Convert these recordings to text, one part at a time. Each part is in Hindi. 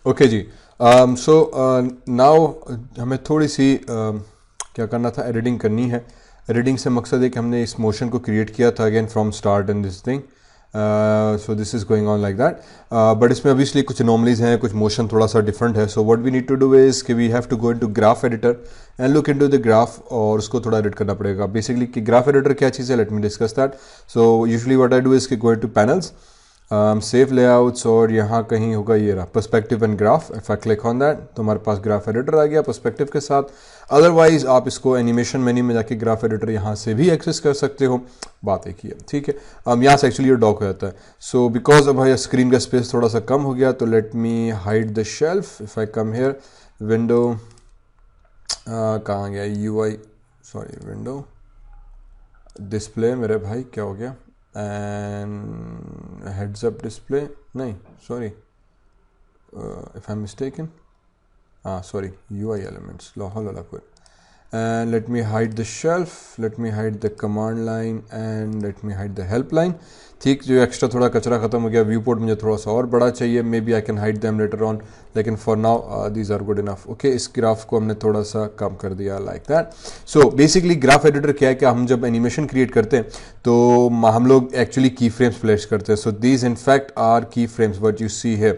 ओके जी। सो नाउ हमें थोड़ी सी क्या करना था, एडिटिंग करनी है। एडिटिंग से मकसद है कि हमने इस मोशन को क्रिएट किया था again from start and this thing, so this is going on like that. But इसमें ऑब्वियसली कुछ अनोमलीज हैं, कुछ मोशन थोड़ा सा डिफरेंट है। So what we need to do is कि we have to go into graph editor and look into the graph, और उसको थोड़ा एडिट करना पड़ेगा। बेसिकली कि ग्राफ एडिटर क्या चीज़ है, let me discuss that. So usually what I do is कि go into panels, save layouts, और यहाँ कहीं होगा ये रहा perspective and graph. If I click on that तो हमारे पास ग्राफ एडिटर आ गया पर्सपेक्टिव के साथ। अदरवाइज आप इसको एनिमेशन मेन्यू में जाके ग्राफ एडिटर यहाँ से भी एक्सेस कर सकते हो, बात एक ही है, ठीक है। यहाँ से एक्चुअली ये डॉक हो जाता है। सो बिकॉज अब भाई स्क्रीन का स्पेस थोड़ा सा कम हो गया, तो let me hide the shelf. If I come here, window कहाँ गया, UI, सॉरी विंडो डिस्प्ले, मेरे भाई क्या हो गया, एंड हेड्स अप डिस्प्ले, नहीं sorry, if I am mistaken, sorry, UI elements, and let me hide the shelf, let me hide the command line, and let me hide the help line। ठीक, जो एक्स्ट्रा थोड़ा कचरा खत्म हो गया। व्यू पोर्ट मुझे थोड़ा सा और बड़ा चाहिए, maybe I can hide them later on, लेकिन for now these are good enough. Okay, इस ग्राफ को हमने थोड़ा सा कम कर दिया like that. So basically graph editor क्या है कि हम जब एनिमेशन क्रिएट करते हैं तो हम लोग एक्चुअली की फ्रेम्स प्लेस करते हैं। So these in fact are key frames what you see है,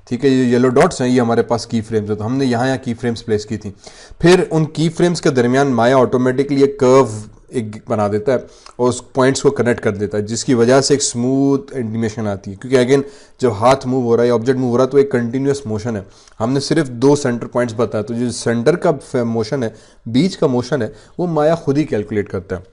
ठीक है। ये येलो डॉट्स हैं, ये हमारे पास की फ्रेम्स है, तो हमने यहाँ की फ्रेम्स प्लेस की थी। फिर उन की फ्रेम्स के दरमियान माया ऑटोमेटिकली एक कर्व एक बना देता है और उस पॉइंट्स को कनेक्ट कर देता है, जिसकी वजह से एक स्मूथ एनिमेशन आती है। क्योंकि अगेन जब हाथ मूव हो रहा है, ऑब्जेक्ट मूव हो रहा है, तो एक कंटिन्यूस मोशन है। हमने सिर्फ 2 सेंटर पॉइंट्स बताया, तो जो सेंटर का मोशन है, बीच का मोशन है, वो माया खुद ही कैलकुलेट करता है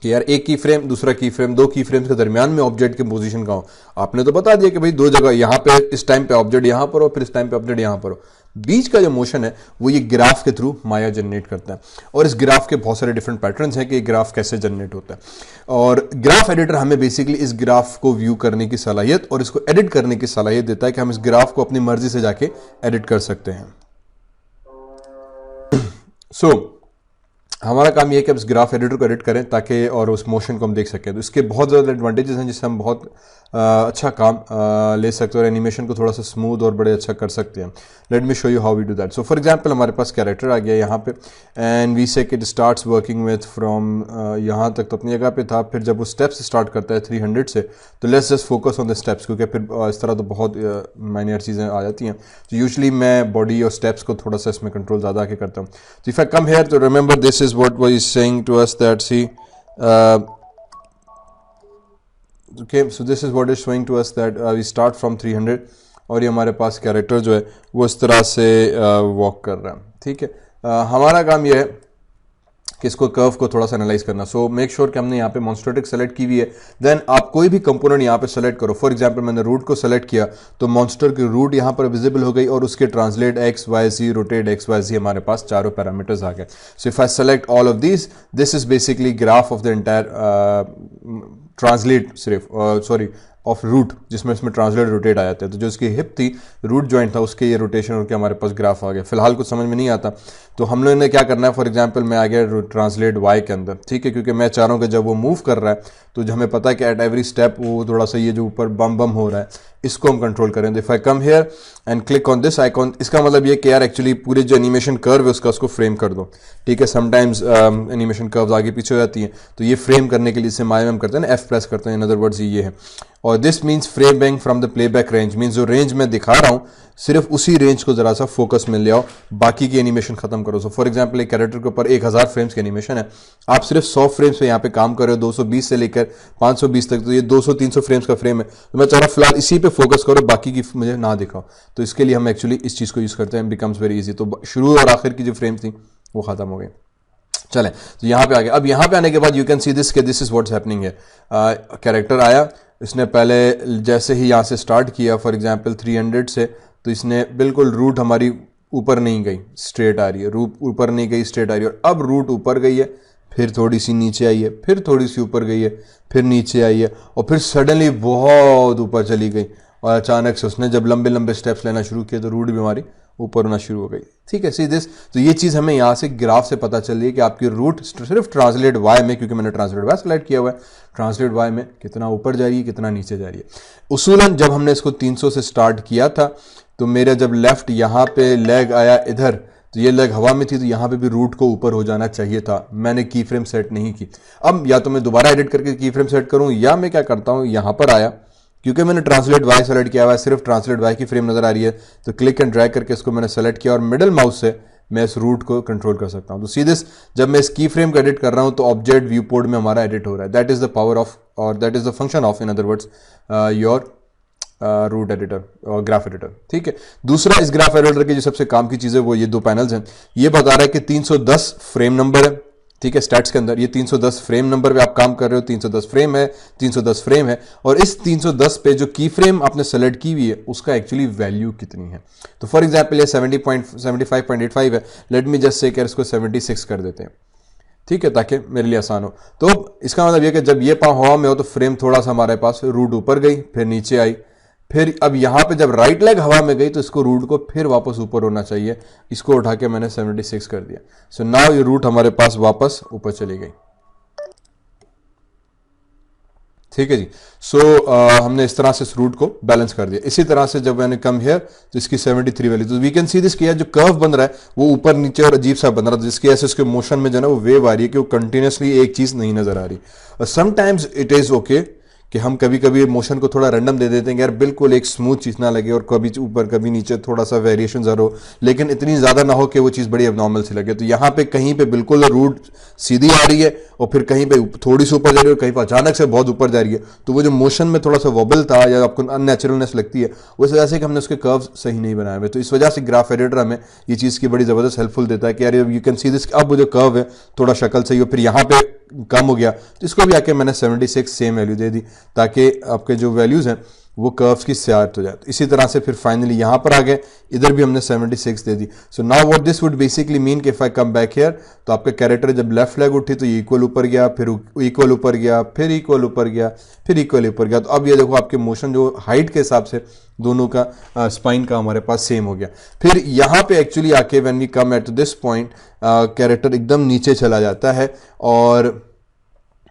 कि यार एक की फ्रेम, दूसरा की फ्रेम, 2 की फ्रेम्स के दरमियान में ऑब्जेक्ट की पोजीशन कहाँ हो। आपने तो बता दिया कि भाई 2 जगह, यहाँ पे इस टाइम पे ऑब्जेक्ट यहाँ पर हो, फिर इस टाइम पे ऑब्जेक्ट यहाँ पर हो। बीच का जो मोशन है वो ये ग्राफ के थ्रू माया जनरेट करता है। और इस ग्राफ के बहुत सारे डिफरेंट पैटर्न्स हैं कि ग्राफ कैसे जनरेट होता है। और ग्राफ एडिटर हमें बेसिकली इस ग्राफ को व्यू करने की सलाहियत और इसको एडिट करने की सलाहियत देता है कि हम इस ग्राफ को अपनी मर्जी से जाके एडिट कर सकते हैं। सो हमारा काम यह है कि अब इस ग्राफ एडिटर को एडिट करें ताकि और उस मोशन को हम देख सकें। तो इसके बहुत ज़्यादा एडवांटेजेस हैं जिससे हम बहुत अच्छा काम ले सकते हैं और एनिमेशन को थोड़ा सा स्मूथ और बड़े अच्छा कर सकते हैं। Let me show you how we do that. So for example हमारे पास कैरेक्टर आ गया यहाँ पे, and we say it starts working with from यहाँ तक तो अपनी जगह पे था। फिर जब वो स्टेप्स स्टार्ट करता है 300 से, तो let's just focus on the steps, क्योंकि फिर इस तरह तो बहुत माइनर चीज़ें आ जाती हैं। तो यूजली मैं बॉडी और स्टेप्स को थोड़ा सा इसमें कंट्रोल ज़्यादा आके करता हूँ। तो इफ आई कम हेयर, तो remember this is what was saying to us that see okay, so this is what is showing to us that we start from 300 और ये हमारे पास कैरेक्टर जो है वो इस तरह से वॉक कर रहा है, ठीक है। हमारा काम ये है कि इसको कर्व को थोड़ा सा एनालाइज करना। सो मेक श्योर कि हमने यहाँ पे मॉन्स्ट्रेटिक सेलेक्ट की हुई है। देन आप कोई भी कंपोनेंट यहाँ पे सेलेक्ट करो। फॉर एग्जांपल मैंने रूट को सेलेक्ट किया तो मॉन्स्टर की रूट यहाँ पर विजिबल हो गई और उसके ट्रांसलेट एक्स वाई जी, रोटेट एक्स वाई जी, हमारे पास चारों पैरामीटर्स आ गए। So if I select all of this, this is basically graph of the entire translate सिर्फ सॉरी ऑफ रूट, जिसमें इसमें ट्रांसलेट रोटेट आ जाता है। तो जो उसकी हिप थी, रूट जॉइंट था, उसके ये रोटेशन होकर हमारे पास ग्राफ आ गया। फिलहाल कुछ समझ में नहीं आता तो हम लोगों ने क्या करना है, फॉर एग्जांपल मैं आ गया ट्रांसलेट वाई के अंदर, ठीक है, क्योंकि मैं चाह रहा हूँ कि जब वो मूव कर रहा है तो जो हमें पता है कि एट एवरी स्टेप वो थोड़ा सा ये जो ऊपर बम बम हो रहा है इसको हम कंट्रोल करें। If I come here and click on this icon, इसका मतलब ये कि यार एक्चुअली पूरे जो एनिमेशन कर्व है उसको फ्रेम कर दो, ठीक है। समटाइम्स एनिमेशन कर्व्स आगे पीछे हो जाती हैं, तो ये फ्रेम करने के लिए इसे माय में करते हैं ना, F प्रेस करते हैं, इन अदर वर्ड्स ये है। और this means frame bang from the playback range, means जो रेंज में दिखा रहा हूँ सिर्फ उसी रेंज को जरा सा फोकस में ले आओ, बाकी की एनिमेशन खत्म करो। सो फॉर एग्जांपल एक कैरेक्टर के ऊपर 1000 फ्रेम्स की एनिमेशन है, आप सिर्फ 100 फ्रेम्स पे यहाँ पे काम कर रहे हो, 220 से लेकर 520 तक, तो ये 200-300 फ्रेम्स का फ्रेम है। तो मैं चाह रहा हूँ फिलहाल इसी पे फोकस करो, बाकी की मुझे ना दिखाओ। तो इसके लिए हम एक्चुअली इस चीज़ को यूज़ करते हैं, बिकम्स वेरी ईजी। तो शुरू और आखिर की जो फ्रेम थी वो खत्म हो गई। चलें, तो यहाँ पे आ गया। अब यहाँ पे आने के बाद यू कैन सी दिस के दिस इज व्हाट्स हैपनिंग है। कैरेक्टर आया, इसने पहले जैसे ही यहाँ से स्टार्ट किया फॉर एग्जांपल 300 से, तो इसने बिल्कुल रूट हमारी ऊपर नहीं गई, स्ट्रेट आ रही है, रूट ऊपर नहीं गई, स्ट्रेट आ रही है। और अब रूट ऊपर गई है, फिर थोड़ी सी नीचे आई है, फिर थोड़ी सी ऊपर गई है, फिर नीचे आई है, और फिर सडनली बहुत ऊपर चली गई। और अचानक से उसने जब लंबे लंबे स्टेप्स लेना शुरू किए तो रूट भी हमारी ऊपर होना शुरू हो गई, ठीक है। सी दिस, तो ये चीज़ हमें यहाँ से ग्राफ से पता चल रही है कि आपकी रूट सिर्फ ट्रांसलेट वाई में, क्योंकि मैंने ट्रांसलेट वाई सेलेक्ट किया हुआ है, ट्रांसलेट वाई में कितना ऊपर जा रही है, कितना नीचे जा रही है। उसूलन जब हमने इसको 300 से स्टार्ट किया था तो मेरा जब लेफ्ट यहाँ पे लेग आया इधर, तो ये लेग हवा में थी, तो यहाँ पे भी रूट को ऊपर हो जाना चाहिए था, मैंने की फ्रेम सेट नहीं की। अब या तो मैं दोबारा एडिट करके की फ्रेम सेट करूँ, या मैं क्या करता हूँ, यहाँ पर आया, क्योंकि मैंने ट्रांसलेट वाई सेलेक्ट किया हुआ है, सिर्फ ट्रांसलेट वाई की फ्रेम नजर आ रही है, तो क्लिक एंड ड्रैग करके इसको मैंने सेलेक्ट किया और मिडिल माउस से मैं इस रूट को कंट्रोल कर सकता हूं। तो सीधे जब मैं इस की फ्रेम को एडिट कर रहा हूं तो ऑब्जेक्ट व्यू पोर्ट में हमारा एडिट हो रहा है। That is the power of, और that is the function of, in other words, your root editor और ग्राफ एडिटर। ठीक है, दूसरा इस ग्राफ एडिटर की जो सबसे काम की चीज है वो ये दो पैनल्स हैं। ये बता रहा है कि 310 फ्रेम नंबर है, ठीक है, स्टैट्स के अंदर ये 310 फ्रेम नंबर पे आप काम कर रहे हो, 310 फ्रेम है, 310 फ्रेम है, और इस 310 पे जो की फ्रेम आपने सेलेक्ट की हुई है उसका एक्चुअली वैल्यू कितनी है। तो फॉर एग्जांपल ये 75.85 है, लेट मी जस्ट से कि इसको 76 कर देते हैं, ठीक है, ताकि मेरे लिए आसान हो। तो इसका मतलब यह कि जब ये पाँव हवा में हो तो फ्रेम थोड़ा सा हमारे पास रूट ऊपर गई, फिर नीचे आई, फिर अब यहां पे जब राइट लेग हवा में गई तो इसको रूट को फिर वापस ऊपर होना चाहिए, इसको उठा के मैंने 76 कर दिया। सो नाउ ये रूट हमारे पास वापस ऊपर चली गई। ठीक है जी। सो हमने इस तरह से इस रूट को बैलेंस कर दिया। इसी तरह से जब मैंने कम हियर तो इसकी 73 वैल्यू, तो वी कैन सी दिस, किया जो कर्व बन रहा है वो ऊपर नीचे और अजीब सा बन रहा था, जिसकी वजह से उसके मोशन में जो है वो वेव आ रही है कि वो कंटिन्यूसली एक चीज नहीं नजर आ रही। और समटाइम्स इट इज ओके कि हम कभी कभी मोशन को थोड़ा रैंडम दे देते हैं, यार बिल्कुल एक स्मूथ चीज ना लगे और कभी ऊपर कभी नीचे थोड़ा सा वेरिएशन जरूर हो, लेकिन इतनी ज्यादा ना हो कि वो चीज बड़ी एबनॉर्मल सी लगे। तो यहाँ पे कहीं पे बिल्कुल रूट सीधी आ रही है और फिर कहीं पे थोड़ी सी ऊपर जा रही है और कहीं पर अचानक से बहुत ऊपर जा रही है, तो वो जो मोशन में थोड़ा सा वॉबल था या आपको अननेचुरलनेस लगती है, उस वजह से कि हमने उसके कर्व सही नहीं बनाए हुए। तो इस वजह से ग्राफ एडिटर हमें ये चीज की बड़ी जबरदस्त हेल्पफुल देता है कि यार यू कैन सी दिस, अब वो जो कर्व है थोड़ा शक्ल सही हो, फिर यहाँ पे कम हो गया तो इसको भी आके मैंने 76 सेम वैल्यू दे दी, ताकि आपके जो वैल्यूज हैं वो कर्व्स की सियारत हो जाए। तो इसी तरह से फिर फाइनली यहां पर आ गए, इधर भी हमने 76 दे दी। So now what this would basically mean कि if I come back here, तो आपका कैरेक्टर जब लेफ्ट लेग उठी तो ये इक्वल ऊपर गया, फिर इक्वल ऊपर गया, फिर इक्वल ऊपर गया, फिर इक्वल ऊपर गया। तो अब ये देखो आपके मोशन जो हाइट के हिसाब से दोनों का स्पाइन का हमारे पास सेम हो गया। फिर यहां पे एक्चुअली आके when we come at this point, character एकदम नीचे चला जाता है और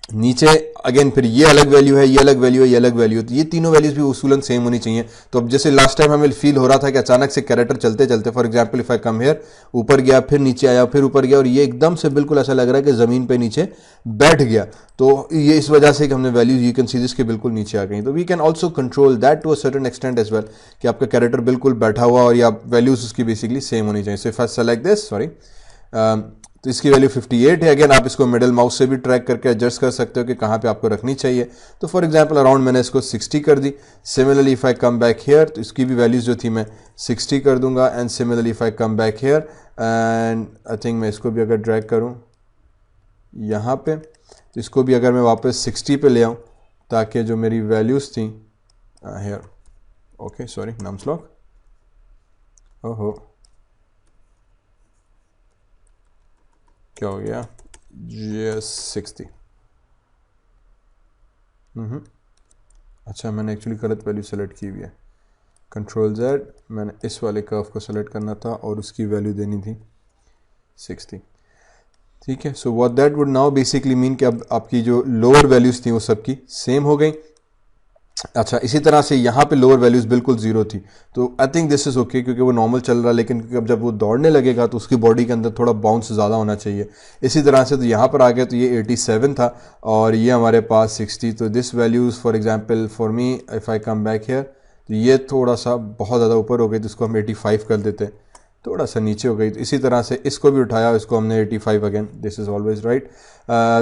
नीचे अगेन फिर ये अलग वैल्यू है, ये अलग वैल्यू है, ये अलग वैल्यू है, तो ये तीनों वैल्यूज भी उसूलन सेम होनी चाहिए। तो अब जैसे लास्ट टाइम हमें फील हो रहा था कि अचानक से कैरेक्टर चलते चलते, for example if I come here, ऊपर गया फिर नीचे आया फिर ऊपर गया और ये एकदम से बिल्कुल ऐसा लग रहा है कि जमीन पे नीचे बैठ गया, तो ये इस वजह से कि हमने values you can see this के बिल्कुल नीचे आ गई। तो we can also control that to a certain extent as well, कि आपका कैरेक्टर बिल्कुल बैठा हुआ और या वैल्यूज उसकी बेसिकली सेम होनी चाहिए। So if I select this, sorry, तो इसकी वैल्यू 58 है। अगेन आप इसको मिडिल माउस से भी ट्रैक करके एडजस्ट कर सकते हो कि कहाँ पे आपको रखनी चाहिए। तो फॉर एग्जांपल अराउंड मैंने इसको 60 कर दी। Similarly if I come back here, तो इसकी भी वैल्यूज जो थी मैं 60 कर दूंगा। And similarly if I come back here and I think मैं इसको भी अगर ड्रैग करूँ यहाँ पे, तो इसको भी अगर मैं वापस 60 पे ले आऊँ, ताकि जो मेरी वैल्यूज थी here, okay sorry nums lock, ओहो क्या हो गया, GS 60। अच्छा मैंने एक्चुअली गलत वैल्यू सेलेक्ट की हुई है। कंट्रोल Z, मैंने इस वाले कर्व को सेलेक्ट करना था और उसकी वैल्यू देनी थी 60। ठीक है, so what that would now basically mean कि अब आपकी जो लोअर वैल्यूज थी वो सबकी सेम हो गई। अच्छा, इसी तरह से यहाँ पे लोअर वैल्यूज बिल्कुल जीरो थी, तो I think this is okay क्योंकि वो नॉर्मल चल रहा है, लेकिन अब जब वो दौड़ने लगेगा तो उसकी बॉडी के अंदर थोड़ा बाउंस ज़्यादा होना चाहिए। इसी तरह से तो यहाँ पर आ गया, तो ये 87 था और ये हमारे पास 60। तो this values for example for me if I come back here, तो ये थोड़ा सा बहुत ज़्यादा ऊपर हो गई, तो इसको हम 85 कर देते, थोड़ा सा नीचे हो गई। तो इसी तरह से इसको भी उठाया, इसको हमने 85 again, this is always right.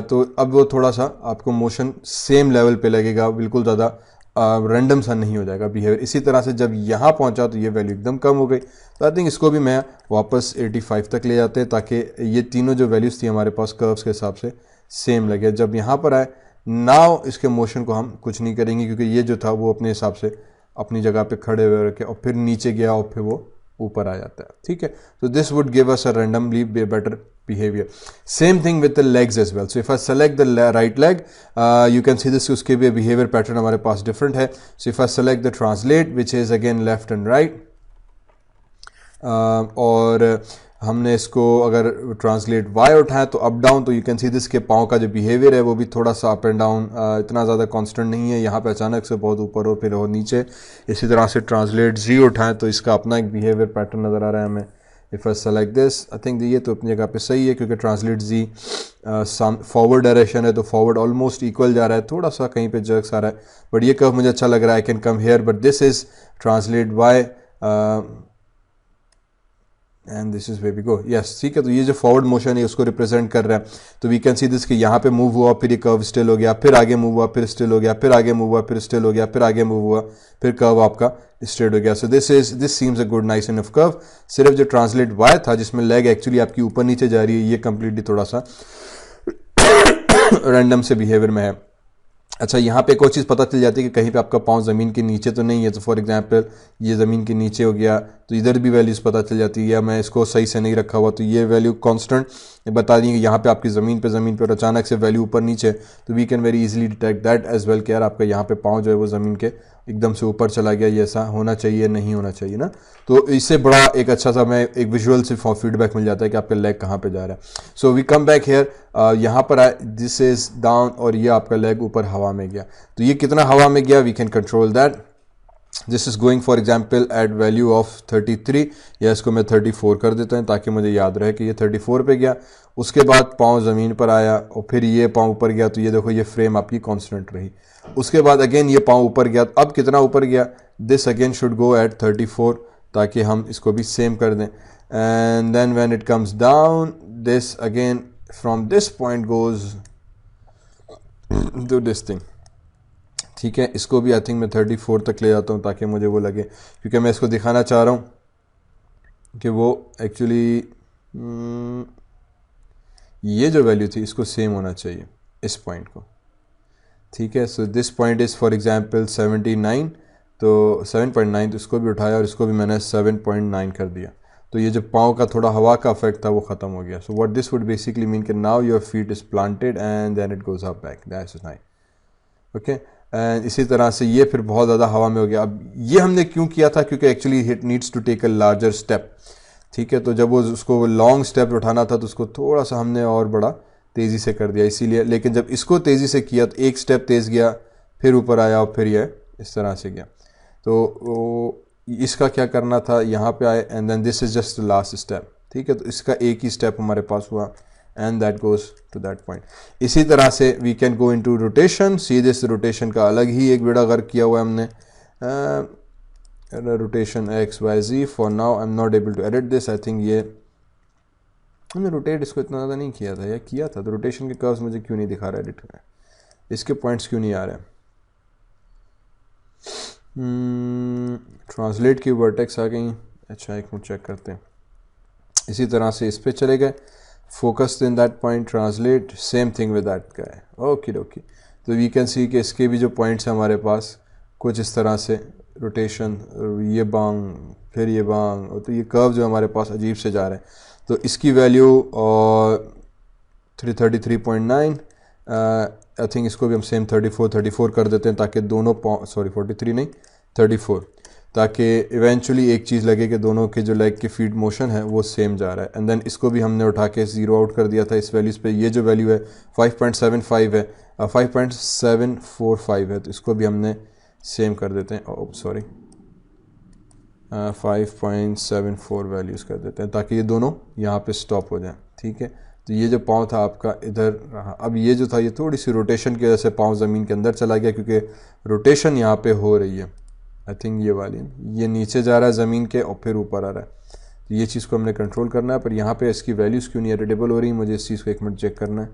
तो अब वो थोड़ा सा आपको मोशन सेम लेवल पे लगेगा, बिल्कुल ज़्यादा रैंडम सा नहीं हो जाएगा बिहेवियर। इसी तरह से जब यहाँ पहुँचा तो ये वैल्यू एकदम कम हो गई। तो आई थिंक इसको भी मैं वापस 85 तक ले जाते, ताकि ये तीनों जो वैल्यूज़ थी हमारे पास कर्व्स के हिसाब से सेम लगे। जब यहाँ पर आए नाउ इसके मोशन को हम कुछ नहीं करेंगे, क्योंकि ये जो था वो अपने हिसाब से अपनी जगह पे खड़े हुए रखे और फिर नीचे गया और फिर वो ऊपर आ जाता है। ठीक है, तो this would give us a randomly better behavior. Same thing with the legs as well. So if I select the right leg, you can see this, उसके भी behavior pattern हमारे पास different है. So if I select the translate, which is again left and right, और हमने इसको अगर ट्रांसलेट वाई उठाएं तो अप डाउन, तो यू कैन सी दिस के पाँव का जो बिहेवियर है वो भी थोड़ा सा अप एंड डाउन, इतना ज़्यादा कांस्टेंट नहीं है, यहाँ पे अचानक से बहुत ऊपर हो फिर हो नीचे। इसी तरह से ट्रांसलेट जी उठाएं तो इसका अपना एक बिहेवियर पैटर्न नज़र आ रहा है हमें। If I select this, I think ये तो अपनी जगह पे सही है क्योंकि ट्रांसलेट जी फॉरवर्ड डायरेक्शन है तो फॉरवर्ड ऑलमोस्ट इक्वल जा रहा है, थोड़ा सा कहीं पे जर्क्स आ रहा है, बट ये कर्व मुझे अच्छा लग रहा है। I can come here, but this is translate Y and this is way we go, yes ठीक है। तो ये जो फॉरवर्ड मोशन है उसको रिप्रेजेंट कर रहा है, तो वी कैन सी दिस कि यहाँ पे मूव हुआ, फिर ये कर्व स्टिल हो गया, फिर आगे मूव हुआ, फिर स्टिल हो गया, फिर आगे मूव हुआ, फिर स्टिल हो गया, फिर आगे मूव हुआ, फिर कर्व आपका स्ट्रेट हो गया। So this seems a good nice enough curve. सिर्फ जो ट्रांसलेट वाई था जिसमें लेग एक्चुअली आपकी ऊपर नीचे जा रही है, ये कंप्लीटली थोड़ा सा रैंडम से बिहेवियर में है। अच्छा, यहाँ पे एक और चीज़ पता चल जाती है कि कहीं पे आपका पाँव ज़मीन के नीचे तो नहीं है, तो फॉर एग्जांपल ये ज़मीन के नीचे हो गया तो इधर भी वैल्यूज़ पता चल जाती है, या मैं इसको सही से नहीं रखा हुआ तो ये वैल्यू कांस्टेंट बता दी कि यहाँ पे आपकी ज़मीन पे और अचानक से वैल्यू ऊपर नीचे, तो we can very easily detect that as well कि यार आपका यहाँ पे पाँव जो है वो ज़मीन के एकदम से ऊपर चला गया, ये ऐसा होना चाहिए नहीं होना चाहिए ना। तो इससे बड़ा एक अच्छा सा मैं एक विजुअल से फीडबैक मिल जाता है कि आपका लेग कहाँ पे जा रहा है। So we come back here, यहाँ पर आए, दिस इज डाउन और ये आपका लेग ऊपर हवा में गया, तो ये कितना हवा में गया we can control that. This is going for example at value of 33, या इसको मैं 34 कर देता हूँ ताकि मुझे याद रहे कि ये 34 पे गया। उसके बाद पाँव ज़मीन पर आया और फिर ये पाँव ऊपर गया, तो ये देखो ये फ्रेम आपकी कांस्टेंट रही। उसके बाद अगेन ये पाँव ऊपर गया, अब कितना ऊपर गया, this again should go at 34 ताकि हम इसको भी सेम कर दें। And then when it comes down, this again from this point goes to this thing, ठीक है। इसको भी आई थिंक मैं 34 तक ले जाता हूँ ताकि मुझे वो लगे, क्योंकि मैं इसको दिखाना चाह रहा हूँ कि वो एक्चुअली ये जो वैल्यू थी इसको सेम होना चाहिए इस पॉइंट को, ठीक है। So this point is for example 79, तो 7.9, तो इसको भी उठाया और इसको भी मैंने 7.9 कर दिया, तो ये जो पाँव का थोड़ा हवा का इफेक्ट था वो ख़त्म हो गया। So what this would basically mean कि now your feet is planted and then it goes up back, that's nice, okay. And इसी तरह से ये फिर बहुत ज़्यादा हवा में हो गया। अब ये हमने क्यों किया था, क्योंकि actually it needs to take a larger step, ठीक है। तो जब वो उसको लॉन्ग स्टेप उठाना था तो उसको थोड़ा सा हमने और बड़ा तेज़ी से कर दिया इसीलिए, लेकिन जब इसको तेज़ी से किया तो एक स्टेप तेज़ गया, फिर ऊपर आया और फिर ये इस तरह से गया। तो इसका क्या करना था, यहाँ पे आए and then this is just last step, ठीक है। तो इसका एक ही स्टेप हमारे पास हुआ and that goes to that point. इसी तरह से we can go into rotation, सीधे से रोटेशन का अलग ही एक बेड़ा गर्क किया हुआ है हमने, rotation X Y Z. For now I am not able to edit this, I think ये हमने रोटेट इसको इतना ज़्यादा नहीं किया था, या किया था, तो रोटेशन के कर्व्स मुझे क्यों नहीं दिखा रहा एडिट में, इसके पॉइंट्स क्यों नहीं आ रहे हैं। ट्रांसलेट की वर्टेक्स आ गई, अच्छा एक मिनट चेक करते हैं। इसी तरह से इस पे चले गए, focus in that point, translate, same thing with that guy, okay okay. तो वी कैन सी कि इसके भी जो पॉइंट्स हैं हमारे पास कुछ इस तरह से, रोटेशन, ये बांग फिर ये बांग, तो ये कर्व जो हमारे पास अजीब से जा रहे हैं। तो इसकी वैल्यू 333.9, आई थिंक इसको भी हम सेम 34 कर देते हैं ताकि दोनों 43 नहीं 34, ताकि इवेंचुअली एक चीज़ लगे कि दोनों के जो लेग की फीड मोशन है वो सेम जा रहा है। एंड देन इसको भी हमने उठा के ज़ीरो आउट कर दिया था इस वैल्यूज़ पे। ये जो वैल्यू है 5.75 है, 5.745 है, तो इसको भी हमने सेम कर देते हैं, ओ सॉरी 5.74 वैल्यूज़ कर देते हैं ताकि ये दोनों यहाँ पे स्टॉप हो जाएं, ठीक है। तो ये जो पाँव था आपका इधर रहा, अब ये जो था ये थोड़ी सी रोटेशन की वजह से पाँव ज़मीन के अंदर चला गया, क्योंकि रोटेशन यहाँ पे हो रही है, आई थिंक ये वाली, ये नीचे जा रहा है ज़मीन के और फिर ऊपर आ रहा है, तो ये चीज़ को हमने कंट्रोल करना है। पर यहाँ पे इसकी वैल्यूज़ क्यों नहीं एडिटेबल हो रही, मुझे इस चीज़ को एक मिनट चेक करना है।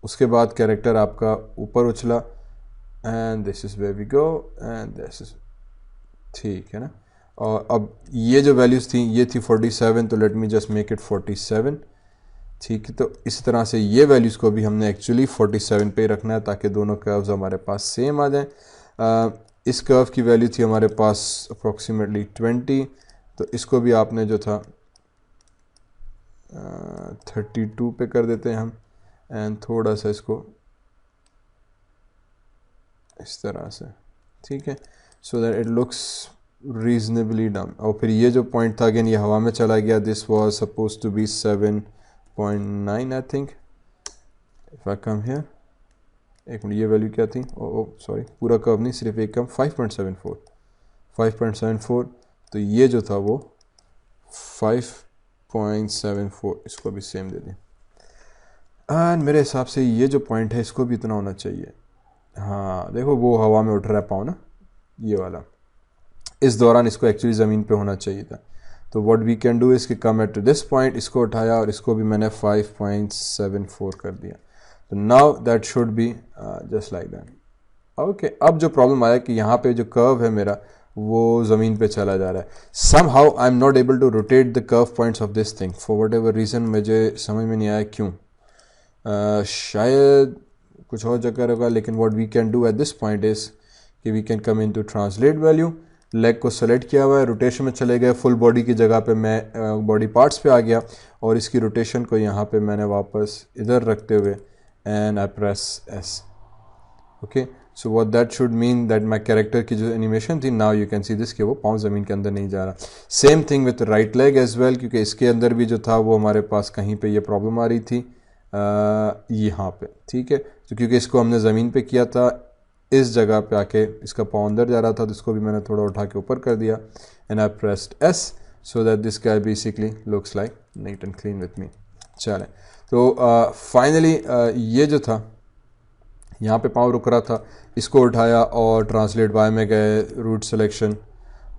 उसके बाद कैरेक्टर आपका ऊपर उछला and this is where we go and this is, ठीक है ना। और अब ये जो वैल्यूज़ थी ये थी 47, तो let me just make it 47, ठीक है। तो इस तरह से ये वैल्यूज़ को भी हमने एक्चुअली 47 पे रखना है ताकि दोनों कर्व्स हमारे पास सेम आ जाएं। इस कर्व की वैल्यू थी हमारे पास अप्रॉक्सीमेटली 20, तो इसको भी आपने जो था 32 पे कर देते हैं हम, एंड थोड़ा सा इसको इस तरह से, ठीक है, so that it looks reasonably down. और फिर ये जो पॉइंट था अगेन ये हवा में चला गया। This was suppose to be 7.9 I think. If I come here, एक मिनट, ये वैल्यू क्या थी? ओ सॉरी, पूरा कर्व नहीं, सिर्फ एक कम, 5.74। तो ये जो था वो 5.74, इसको भी सेम दे दें। एंड मेरे हिसाब से ये जो पॉइंट है इसको भी इतना होना चाहिए। हाँ देखो वो हवा में उठ रहा है पाँव ना, ये वाला, इस दौरान इसको एक्चुअली ज़मीन पे होना चाहिए था। तो what we can do is कि कम एट दिस पॉइंट, इसको उठाया और इसको भी मैंने 5.74 कर दिया। तो now that should be just like that. Okay, अब जो प्रॉब्लम आया कि यहाँ पे जो कर्व है मेरा वो ज़मीन पे चला जा रहा है। Somehow I am not able to rotate the curve points of this thing for whatever reason. मुझे समझ में नहीं आया क्यों। शायद कुछ और चक्कर होगा, लेकिन what we can do at this point is कि we can come in to translate value. Leg को सेलेक्ट किया हुआ है, रोटेशन में चले गए, फुल बॉडी की जगह पे मैं बॉडी पार्ट्स पे आ गया और इसकी रोटेशन को यहाँ पे मैंने वापस इधर रखते हुए and I press S. Okay, so what that should mean that my character की जो एनिमेशन थी, now you can see this कि वो पाँव ज़मीन के अंदर नहीं जा रहा। Same thing with right leg as well, क्योंकि इसके अंदर भी जो था वो हमारे पास कहीं पे ये प्रॉब्लम आ रही थी यहाँ पे, ठीक है। तो क्योंकि इसको हमने ज़मीन पे किया था, इस जगह पे आके इसका पाँव अंदर जा रहा था, तो इसको भी मैंने थोड़ा उठा के ऊपर कर दिया and I pressed S so that this guy basically looks like neat and clean with me. चले, तो फाइनली ये जो था यहाँ पे पाँव रुक रहा था, इसको उठाया और ट्रांसलेट वाई में गए, root selection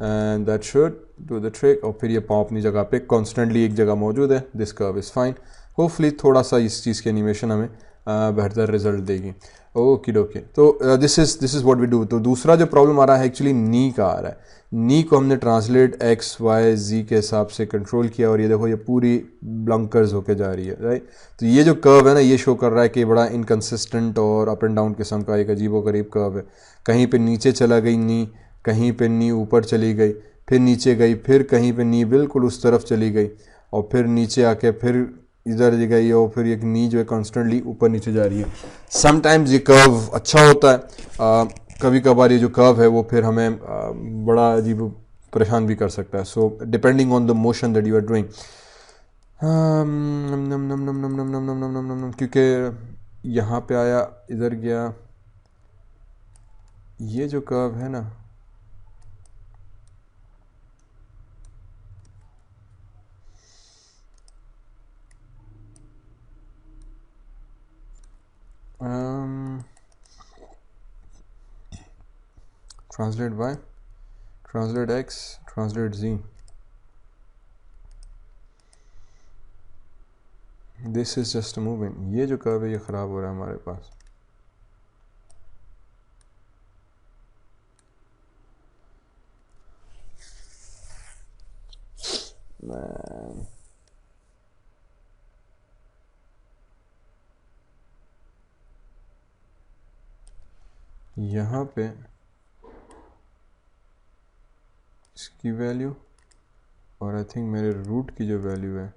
and that should do the trick. और फिर ये पाँव अपनी जगह पे कॉन्स्टेंटली एक जगह मौजूद है। This curve is fine. Hopefully थोड़ा सा इस चीज़ की एनिमेशन हमें बेहतर रिजल्ट देगी। ओके डोके, तो this is what we do. तो दूसरा जो प्रॉब्लम आ रहा है एक्चुअली नी का आ रहा है। नी को हमने ट्रांसलेट एक्स वाई जी के हिसाब से कंट्रोल किया और ये देखो ये पूरी ब्लंकर्स होके जा रही है, राइट। तो ये जो कर्व है ना, ये शो कर रहा है कि बड़ा इनकन्सिस्टेंट और अप एंड डाउन किस्म का एक अजीब व गरीब कर्व है। कहीं पे नीचे चला गई नी, कहीं पे नी ऊपर चली गई, फिर नीचे गई, फिर कहीं पे नी बिल्कुल उस तरफ चली गई और फिर नीचे आके फिर इधर गई और फिर एक नी जो है कॉन्स्टेंटली ऊपर नीचे जा रही है। समटाइम्स ये कर्व अच्छा होता है, कभी कभार ये जो कर्व है वो फिर हमें बड़ा अजीब परेशान भी कर सकता है। So depending on the motion that you are doing. क्योंकि यहाँ पे आया, इधर गया, ये जो कर्व है ना, translate y, translate x, translate z. This is just moving. ये जो कर्व है ये ख़राब हो रहा है हमारे पास। यहाँ पे इसकी वैल्यू और आई थिंक मेरे रूट की जो वैल्यू है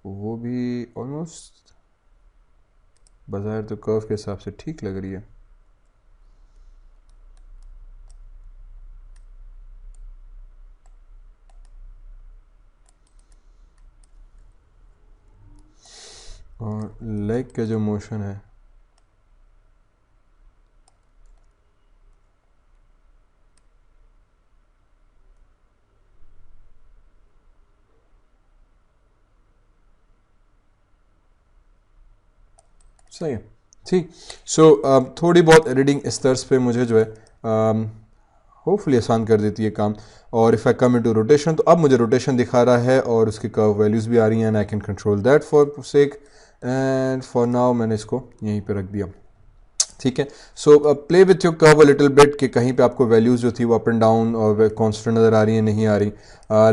वो भी ऑलमोस्ट बज़ाहिर तो कर्व के हिसाब से ठीक लग रही है। और लेग का जो मोशन है सही है, ठीक। सो थोड़ी बहुत एडिटिंग इस तर्ज पे मुझे जो है होपफुली आसान कर देती है काम। और if I come into rotation, तो अब मुझे रोटेशन दिखा रहा है और उसकी कर्व वैल्यूज़ भी आ रही हैं and I can control that for sake. And for now मैंने इसको यहीं पे रख दिया, ठीक है। So play with your curve a little bit कि कहीं पे आपको वैल्यूज़ जो थी वो अप एंड डाउन और कांस्टेंट नज़र आ रही है, नहीं आ रही।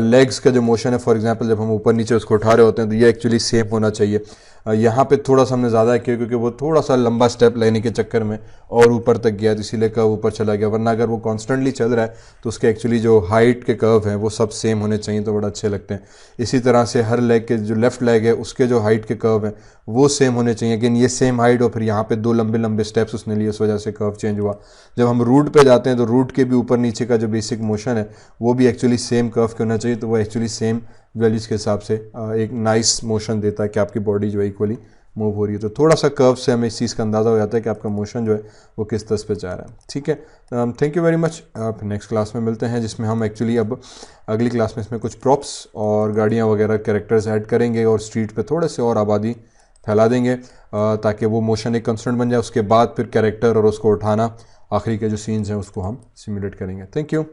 लेग्स का जो मोशन है, फॉर एग्जांपल जब हम ऊपर नीचे उसको उठा रहे होते हैं तो ये एक्चुअली सेम होना चाहिए। यहाँ पे थोड़ा सा हमने ज़्यादा किया क्योंकि वो थोड़ा सा लंबा स्टेप लेने के चक्कर में और ऊपर तक गया, तो इसीलिए कर्व ऊपर चला गया। वरना अगर वो कॉन्स्टेंटली चल रहा है तो उसके एक्चुअली जो हाइट के कर्व हैं वो सब सेम होने चाहिए, तो बड़ा अच्छे लगते हैं। इसी तरह से हर लेग के जो लेफ्ट लेग है उसके जो हाइट के कर्व हैं वो सेम होने चाहिए। अगेन ये सेम हाइट, और फिर यहाँ पे 2 लंबे लंबे स्टेप्स उसने लिए, उस वजह से कर्व चेंज हुआ। जब हम रूट पे जाते हैं तो रूट के भी ऊपर नीचे का जो बेसिक मोशन है वो भी एक्चुअली सेम कर्व के होना चाहिए, तो वो एक्चुअली सेम वैल्यूज़ के हिसाब से एक नाइस मोशन देता है कि आपकी बॉडी जो है इक्वली मूव हो रही है। तो थोड़ा सा कर्व से हमें इस चीज़ का अंदाज़ा हो जाता है कि आपका मोशन जो है वो किस तरह पे जा रहा है। ठीक है, थैंक यू वेरी मच। आप नेक्स्ट क्लास में मिलते हैं, जिसमें हम एक्चुअली अब अगली क्लास में इसमें कुछ प्रॉप्स और गाड़ियाँ वगैरह कैरेक्टर्स ऐड करेंगे और स्ट्रीट पे थोड़े से और आबादी फैला देंगे ताकि वो मोशन एक कंस्टेंट बन जाए। उसके बाद फिर कैरेक्टर और उसको उठाना, आखिरी के जो सीन्स हैं उसको हम सिमुलेट करेंगे। Thank you.